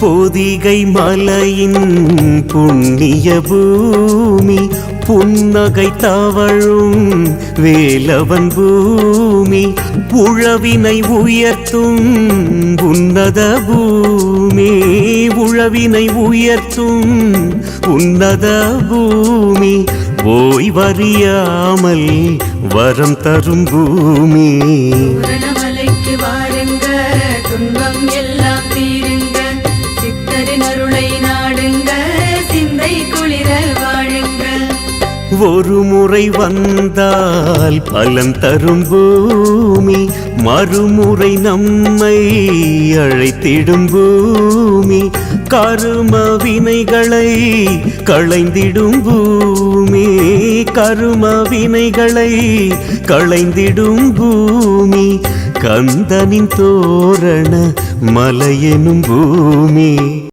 பொதிகை மலையின் புண்ணிய பூமி, புன்னகை தவழும் வேலவன் பூமி, உழவினை உயர்த்தும் உன்னத பூமி, உழவினை உயர்த்தும் உன்னத பூமி, ஓய்வறியாமல் வரம் தரும் பூமி. மலைக்கு வாருங்க, துன்பம் எல்லாம் தீருங்க, சித்தரின் அருளை நாடுங்க, சிந்தை குளிர வாழுங்க. ஒரு முறை வந்தால் பலன் தரும் பூமி, மறுமுறை நம்மை அழைத்திடும் பூமி, கரும வினைகளை களைந்திடும் பூமி, கரும வினைகளை களைந்திடும் பூமி, கந்தனின் தோரண மலையெனும் பூமி.